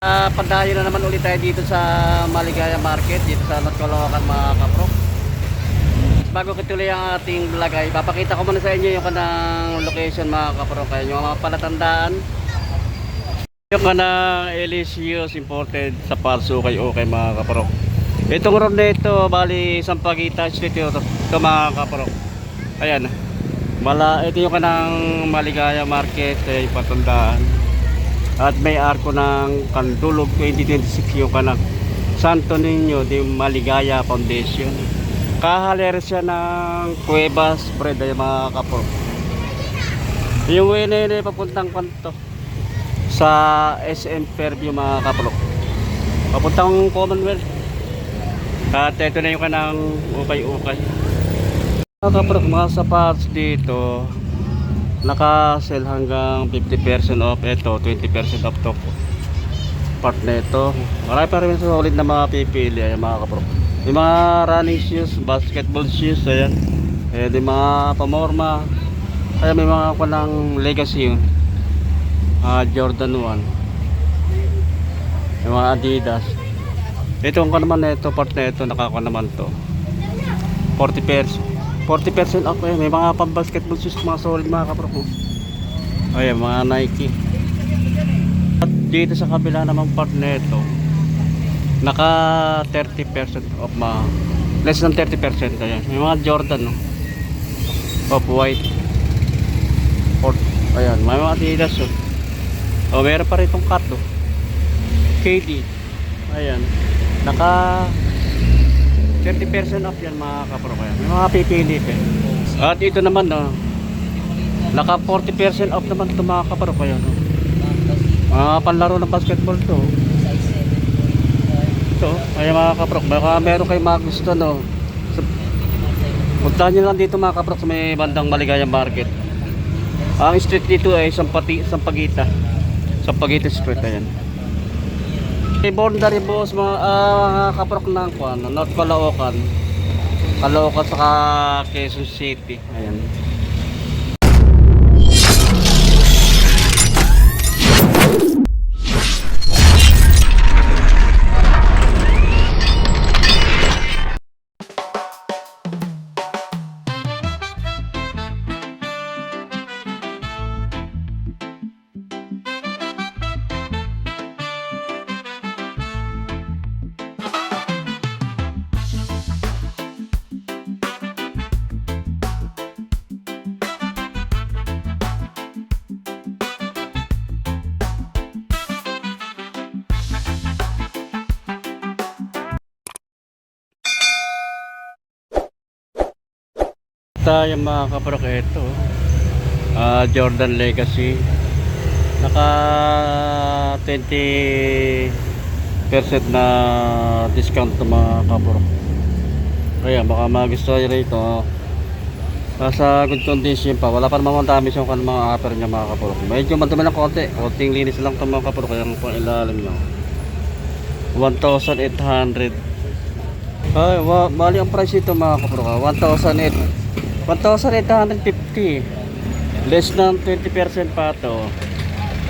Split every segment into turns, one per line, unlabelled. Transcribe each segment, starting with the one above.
Padayo na naman ulit tayo dito sa Maligaya Market, dito sa North Caloocan mga kapro. Bago kituloy ang ating vlog ay papakita ko muna sa inyo yung kanang location mga kapro. Kaya yung mga palatandaan, yung kanang Elysius imported sa Parso kay okay mga kapro. Itong road na ito, bali Sampaguita Street ito mga kapro. Ayan, ito yung kanang Maligaya Market, yung patandaan. At may arko ng Kandulog 2026 yung kanang Santo Niño de Maligaya Foundation. Kahaler siya ng Cuevas Bread ay mga kapro. Yung way na yun ay papuntang kanto sa SM Fairview mga kapro, papuntang Commonwealth. At ito na yung kanang ukay-ukay mga kapro. Mga sapatos dito naka-sell hanggang 50% off. Ito 20% off to part na ito. Marami pa rin solid na mga pipili ay mga kapro. Yung mga running shoes, basketball shoes, ayan. Ayan yung mga pamorma. Kaya may mga kanang legacy yun, Jordan 1, yung mga Adidas. Ito ang naman na ito, part na ito nakaka naman to 40% off. May mga pang basketball shoes, mga solid mga kapro. Ayan mga Nike. At dito sa kabila namang part na ito naka 30% off, less than 30%. Ayan may mga Jordan no? Off white. Ayan may mga Adidas meron pa rin itong cut KD. Ayan naka 30% off yan mga kapro. Kaya may mga pipili At ito naman naka 40% off naman ito mga kapro. Kaya panlaro ng basketball to. Ito kaya mga kapro, baka meron kayo mga gusto puntahan nyo lang dito mga kapro sa may bandang Maligaya Market. Ang street dito ay Sampaguita Street. Ayan boundary boss mga kaprok ng North Caloocan saka Quezon City. Ayan. Tayo mga kaprok, ito Jordan Legacy naka 20% na discount mga kaprok. Kaya baka magustuhan nyo rito. Nasa good condition pa, wala pa naman tamis yung mga upper nya mga kaprok. Medyo madumi ng konting linis lang ito mga kaprok. Kaya ang pang ilalim nyo 1,800. Bali ang price ito mga kaprok 1,850, less than 20% pa to.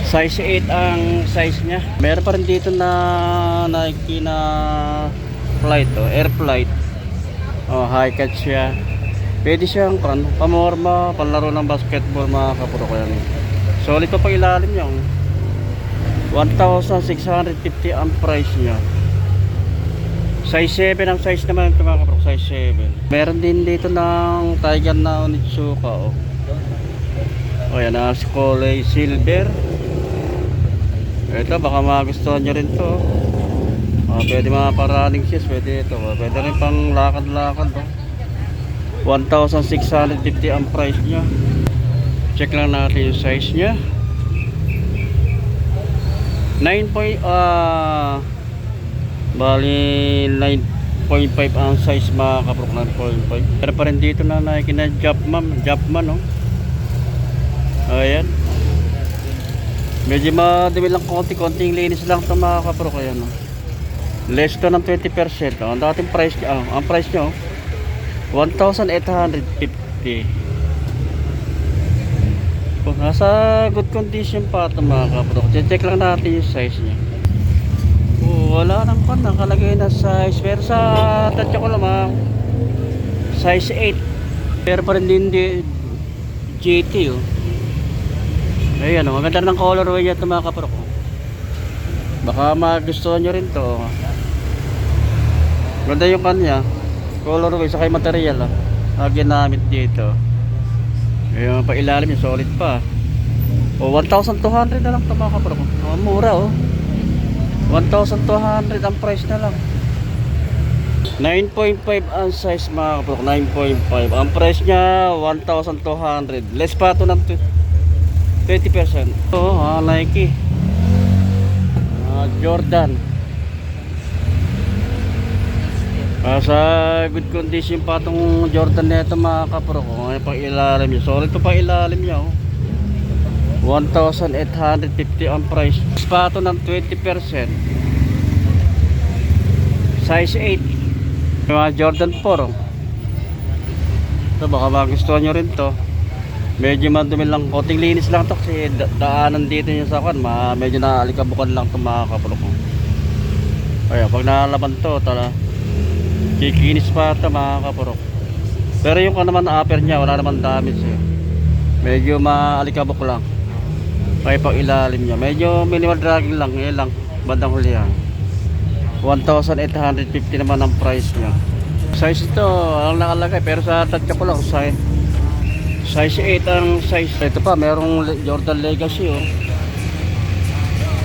Size 8 ang size nya. Meron pa rin dito na Nike na flight air flight. High cut siya. Pwede siyang pamorma, panlaro ng basketball mga kapro. Kaya solid pa pang ilalim niya. 1,650 ang price nya. Size 7 ang size naman ito mga kapro, size 7. Meron din dito ng Tiger na Onitsuka ayan kulay silver. Ito baka magustuhan nyo rin to. Pwede mga running shoes, pwede ito. Pwede rin pang lakad-lakad 1,650 ang price nya. Check lang natin yung size nya. 9. Bali 9.5 ang size mga kaprok, 9.5. Pero pa rin dito na Nike na Jumpman ayan medyo madumi lang, konting linis lang ito mga kaprok. Ayan less to ng 20%. Ang dating price ang price nyo 1,850. Nasa good condition pa ito mga kaprok. Check lang natin yung size nya. Wala nang pan, nakalagay na size. Pero sa tansya ko lamang, size 8. Pero pa rin din GT oh. Ayan oh, maganda ng colorway niya ito mga kaprok. Baka magustuhan nyo rin to. Ganda yung kanya colorway sa kay material oh, na ginamit dito. Ayun pa ilalim yung solid pa. O 1,200 na lang ito mga kaprok. Mura oh, 1,200 ang price na lang. 9.5 ang size mga kaprok. 9.5 ang price nya, 1,200. Less pa ito ng 20%. Nike Jordan. Sa good condition pa itong Jordan na ito mga kapro ko. Ngayon pang ilalim niya, solid pa ilalim niya oh. 1,850 ang price. Pa ito ng 20%. Size 8. Mga Jordan 4 oh. Ito baka magustuhan nyo rin to. Medyo madumi lang, konting linis lang to kasi daanan dito yung sakan, medyo naalikabukan lang to mga kapro ko. Kaya pag nalaban to, kikinis pa ito mga kapro. Pero yung naman upper nya, wala naman damage eh. Medyo maalikabok lang. Kaya pag ilalim nya, medyo minimal dragging lang, lang bandang hulihan. 1,850 naman ang price nya. Size ito, ang nakalagay, pero sa tansya ko lang, size 8 ang size. Ito pa, merong Jordan Legacy oh.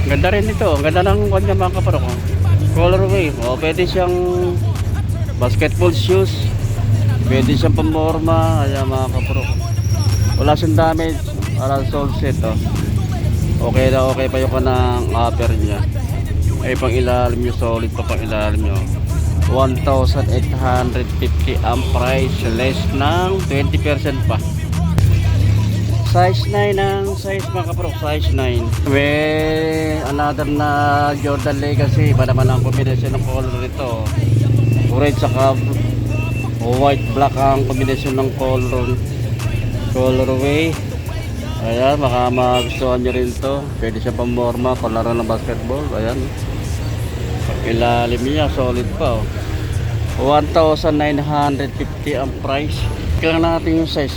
Ganda rin ito. Ganda ng kanya mga kaparok oh. Colorway oh, pwede siyang basketball shoes, pwede siyang pamorma. Ayan mga kaparok, wala siyang damage. Aral sole set oh. Okay na okay pa yung kanang upper niya. Ay pang ilalim nyo, solid pa pang ilalim nyo. 1,850 ang price, less ng 20% pa. Size 9 ang size mga kaprok, size 9. May another na Jordan Legacy. Iba naman ang combination ng color nito. Red saka white black ang combination ng colorway. Ayan, baka magustuhan nyo rin to. Pwede siya pamorma, palaro ng basketball. Ayan, ilalim niya, solid pa oh. 1,950 ang price. Kailangan natin yung size.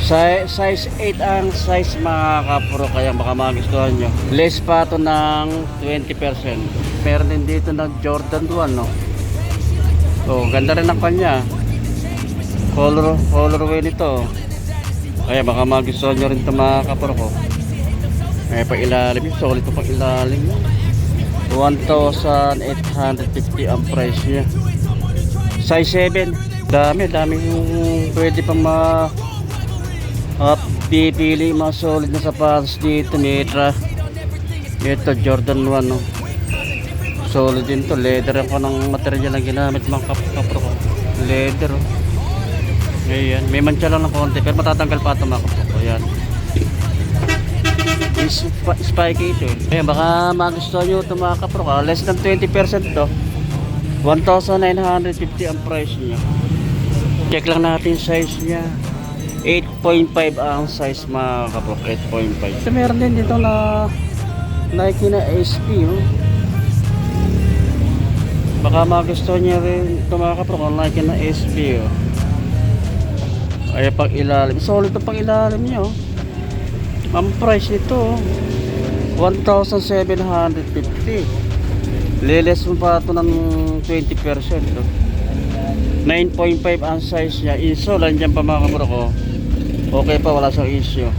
Size 8 ang size mga kapro, kaya baka magustuhan nyo. Less pa ito ng 20%. Meron din dito ng Jordan 1 no. So ganda rin ang kanya. Colorway nito. Kaya baka magustuhan nyo rin ito mga kapro ko. Kaya pag ilalim yung solid ito pag ilalim. 1,850 ang price niya. Size 7. Dami yung pwede pang pipili mga solid na sapatos dito. Mitra ito Jordan 1 no. Solid din to, leather ako ng material na ginamit mga kapro ko. Leather oh. Ayan, may mancha lang ng konti pero matatanggal pa ito mga kapro ko. Ayan, spiky ito. Ayan, baka magustuhan nyo ito mga kapro ko. Less than 20% to. 1,950 ang price niya. Check lang natin size niya. 8.5 ang size mga kapro, 8.5. So meron din dito na Nike na SP oh. Baka magustuhan niya rin ito mga kapro, Nike na SP oh. Ay pag ilalim, solid ito pag ilalim niya oh. Ang price nito oh, 1,750. Liles mo pa ito ng 20% oh. 9.5 ang size niya. Insole, andyan pa mga kapro ko. Okay pa, wala siyang issue.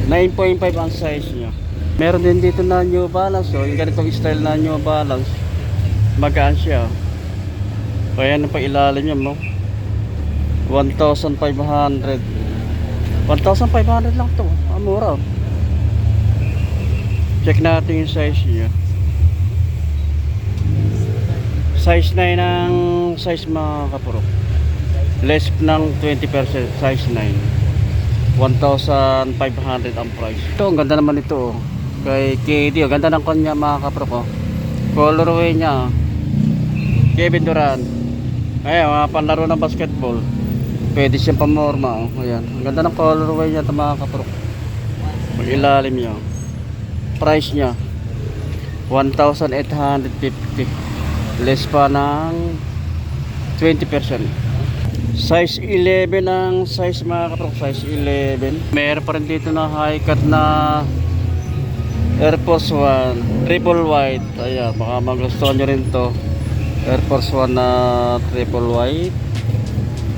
9.5 ang size niya. Meron din dito na New Balance oh. Yung ganitong style na New Balance, magaan siya. Kaya nang pailalim niya mo 1,500. 1,500 lang to. Mura oh. Check natin yung size niya. Size 9 ang size mga kapuro. Less ng 20%, size 9. 1,500 ang price. Ito, ang ganda naman ito oh. Kay KD, ang ganda ng kanya mga kapro ko. Colorway niya Kevin Durant. Ayan, mga panlaro ng basketball. Pwede siyang pamorma oh. Ayan, ang ganda ng colorway niya ito mga kapro. Mag ilalim niya. Price niya 1,850. Less pa ng 20%. Size 11 ang size mga kaprok, size 11. Meron pa rin dito na high cut na Air Force 1 triple white. Ayan, baka magustuhan nyo rin to. Air Force 1 na triple white.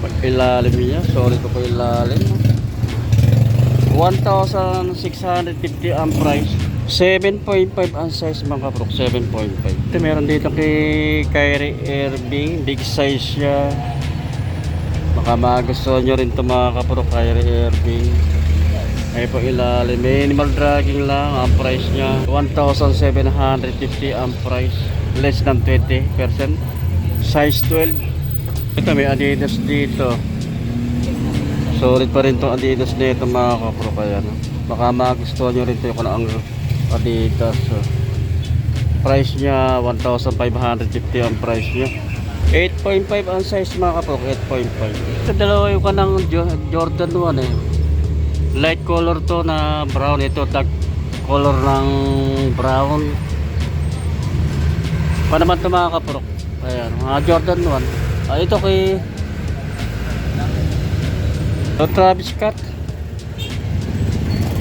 Pag ilalim niya, solid pa ilalim. 1,650 ang price. 7.5 ang size mga kaprok, 7.5. Ito meron dito kay Kyrie Irving, big size siya. Baka magustuhan nyo rin ito mga kaprok, Kyrie Irving. Ay po ilalim, minimal dragging lang ang price niya. 1,750 ang price, less than 20%. Size 12. Ito may Adidas dito. Solid pa rin itong Adidas nito mga kaprok. Kaya baka magustuhan nyo rin ito kung ang Adidas. Price niya 1,550 ang price niya. 8.5 ang size mga kaprok, 8.5. Ito dalawa yung kanang Jordan 1 eh. Light color to na brown. Ito dark color ng brown. Pa naman ito mga kaprok. Ayan, mga Jordan 1. Ito kay Travis Scott.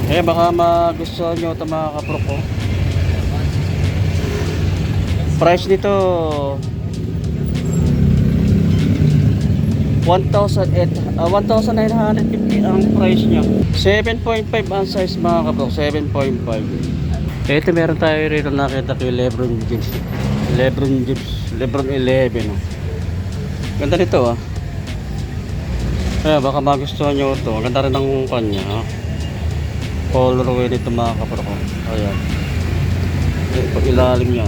Baka magustuhan nyo ito mga kaprok ko. Price nito 1,950 ang price nya. 7.5 ang size mga kaprok, 7.5. Ito meron tayo rito nakita kay Lebron James. Lebron 11 oh. Ganda nito ah. Baka magustuhan nyo ito. Ganda rin ang kanya ah. Colorway dito mga kaprok. Ayan. Pag ilalim niya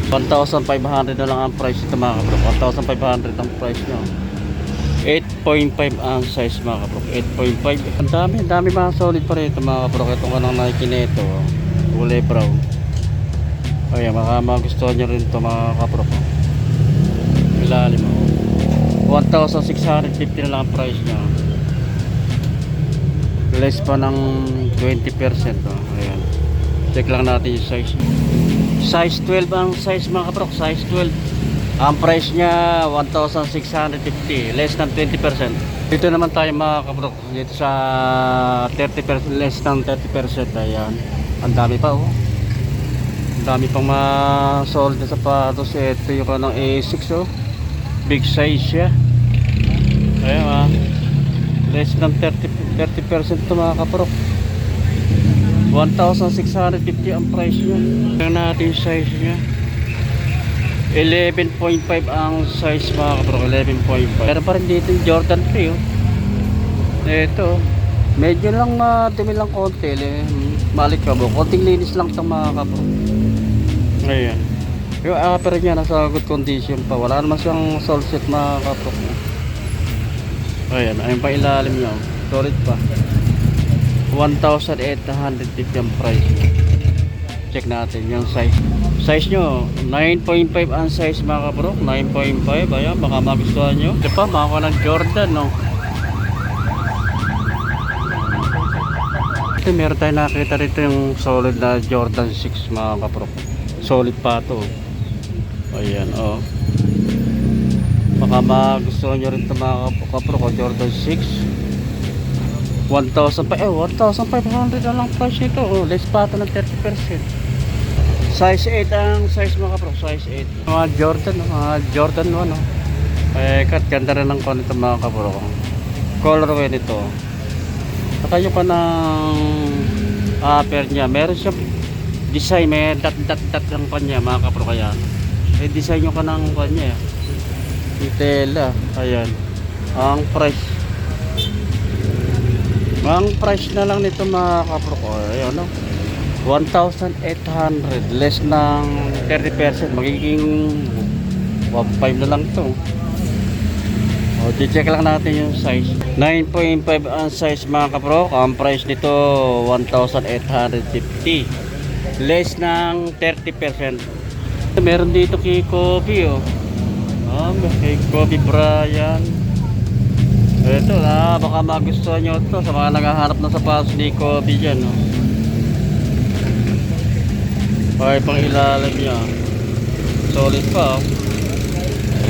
1,500 na lang ang price ito mga kaprok. 1,500 ang price niya. 8.5 ang size mga kaprok. 8.5. Ang dami mga solid pa rin ito mga kaprok. Itong kanang Nike nito kulay brown. Ayan, baka magustuhan nyo rin ito mga kaprok. Ilalim 1,650 na lang ang price niya. Less pa ng 20%. Ayan. Check lang natin yung size. Size 12 ang size mga kaprok. Size 12. Ang price niya 1,650. Less than 20%. Dito naman tayo mga kaprok. Dito sa 30%. Less than 30%. Ayan. Ang dami pa oh. Ang dami pang solid na sapatos. Ito yung kanang A6 oh. Big size siya. Ayan less than 30% ito mga kaprok. 1,650 ang price niya. Tingnan natin yung size niya. 11.5 ang size mga kaprok. 11.5. Pero pa rin dito yung Jordan 3 oh. Ito medyo lang madumi lang konti malik ka mo. Konting linis lang ito mga kaprok. Ayan. Yung upper niya nasa good condition pa. Wala naman siyang sole set mga kaprok. Ayan, ayun pa ilalim niya. Solid pa. 1,850 ang price. Check natin yung size. Size nyo 9.5 ang size mga kaprok. 9.5. Ayan, baka magustuhan nyo. Ito pa, mga ng Jordan no. Ito meron tayo nakita rito yung solid na Jordan 6 mga kaprok. Solid pa to. Ayan oh. Baka magustuhan nyo rin ito mga kaprok. Jordan 6 1,500 na lang price nito oh. Less pa ito ng 30%. Size 8 ang size mga kaprok. Size 8 mga Jordan 1 oh. Ganda rin ng nito mga kaprok. Colorway nito. Saka yung pa ng upper nya meron siya design. May dot ang kanya mga kaprok. Kaya design yung kanang kanya yung tela. Ayan ang price na lang nito mga kaprok. Ayun no, 1,800 less ng 30%. Magiging 1,500 na lang to. Check lang natin yung size. 9.5 ang size mga kaprok. Ang price nito 1,850 less ng 30%. Meron dito kay Kobe oh. Kay Kobe Bryant. Ito baka magustuhan nyo ito sa mga naghahanap ng sapatos ni Kobe dyan no? Okay, pang ilalim niya. Solid pa, oh.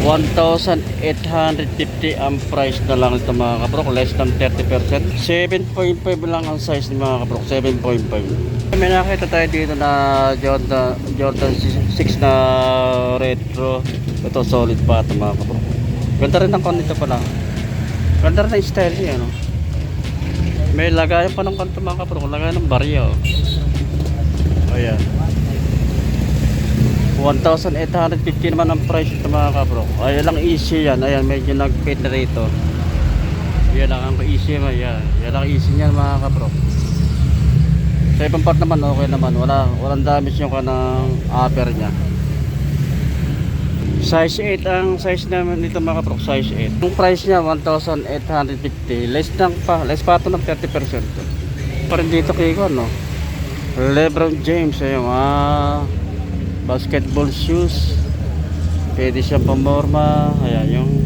1,850 ang price na lang ito mga kaprok, less than 30%. 7.5 lang ang size ni mga kaprok, 7.5. May nakita tayo dito na Jordan 6 na retro. Ito solid pa ito mga kaprok. Ganda rin ang kanito pala. Ganda rin ang style niya, no? May lagayan pa ng kanto mga kaprok, lagayan ng barya, oh. Ayan, 1,850 naman ang price ito mga kabro. Ayan lang easy yan. Ayan, medyo nag-fit na rito. Yan lang ang easy. Yan lang easy niyan mga kabro. Sa ibang part naman okay naman. Walang damage yung kanang upper niya. Size 8 ang size naman dito mga kabro. Size 8. Ang price niya 1,850. Less pa ito ng 30%. Pa rin dito kay ko, no? LeBron James. Ayun, basketball shoes, pwede siyang pamorma. Ayan yung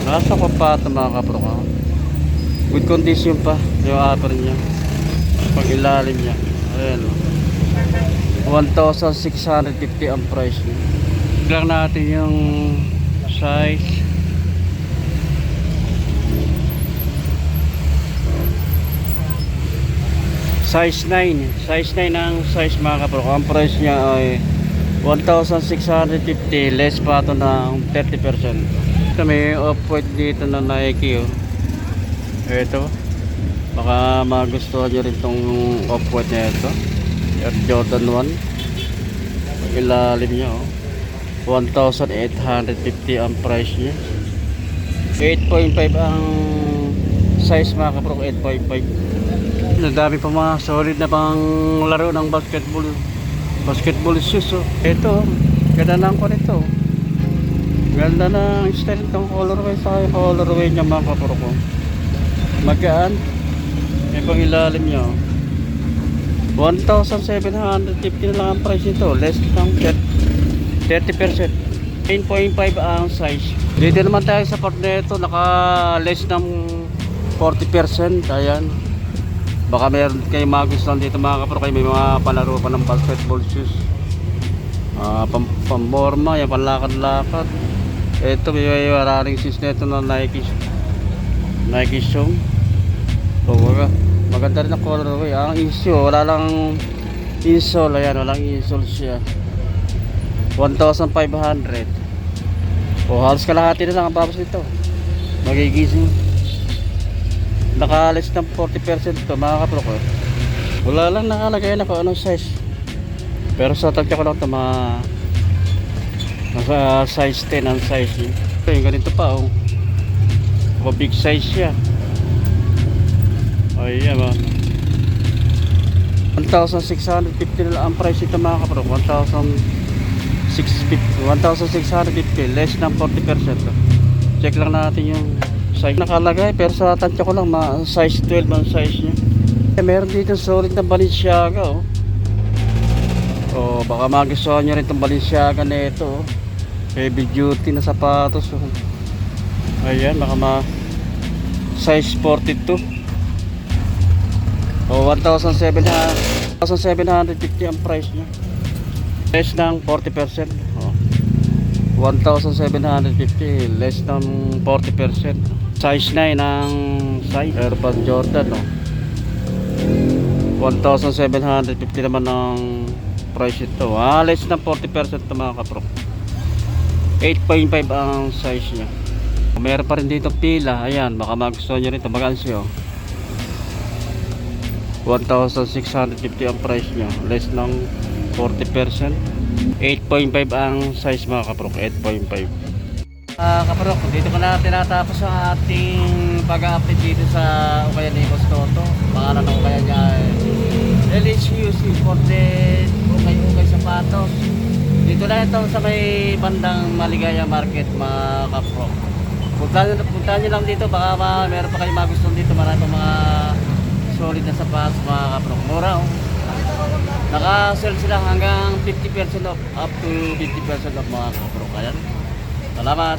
nasa ko pa ito mga kapro, ha? Good condition pa yung upper niya, pag ilalim niya. Ayan, 1,650 ang price niya. Lang natin yung size. Size 9 ang size mga kapro. Ang price niya ay 1,650, less pa ito ng 30%. Ito may off-white dito na Nike, oh. Ito, baka magustuhan nyo rin itong off-white na ito, Air Jordan 1. Ilalim niya, oh. 1,850 ang price niya. 8.5 ang size mga kapro, 8.5. Dami pa mga solid na pang laro ng basketball shoes, oh. Ito, ganda na ko nito. Ganda na ang style itong colorway sa colorway niya mga kapro ko. Magaan. May pang ilalim niya, oh. 1,750 na lang ang price nito, less ng 30%. 9.5 ang size. Dito naman tayo sa part na ito, naka less ng 40%. Ayan, baka meron kayo magustuhan dito mga kapro, kayo may mga palaro pa ng basketball shoes, pamorma, yan, panlakad-lakad. Ito may maraming shoes na ito na Nike shoe. So, maganda rin ang colorway. Ang issue, wala lang insole. Ayan, walang insole siya. 1,500. O halos kalahati na lang ang babas nito. Magigising. Nakalis ng 40% to mga kapro ko. Wala lang nakalagay na kung anong size. Pero sa tagtya ko lang ito nasa size 10 ang size niya. Ito yung ganito pa, oh. Big size siya. Ayan, 1,650 na lang ang price ito mga kapro. 1,650, less ng 40%. Check lang natin yung size nakalagay, pero sa tansya ko lang size 12 ang size niya. Meron dito solid na Balenciaga, oh. Oh, baka magustuhan nyo rin itong Balenciaga na ito, oh. Heavy duty na sapatos, oh. Ayan, baka size 42. Oh, 1,750 ang price niya, less ng 40%. Oh, 1,750, less ng 40%. Size 9 ang size Air Jordan, no? 1,750 naman ang price ito. Less ng 40% ito mga kapro. 8.5 ang size niya. Meron pa rin dito pila. Ayan, baka magustuhan nyo rin ito. Magaan siya, 1,650 ang price niya, less ng 40%. 8.5 ang size mga kapro. 8.5. Kaparok, dito ko na tinatapos ang ating pag-update dito sa Ukayan ni Costoto. Pangalan ng Ukayan niya ay LHUC Imported Ukay Sapatos. Dito na ito sa may bandang Maligaya Market mga kaparok. Punta nyo lang dito, baka meron pa kayo magustuhan dito. Marami mga solid na sapatos mga kaparok. Mura, oh. Naka-sell sila hanggang 50% off, up to 50% off mga kaparok. Ayan, salamat.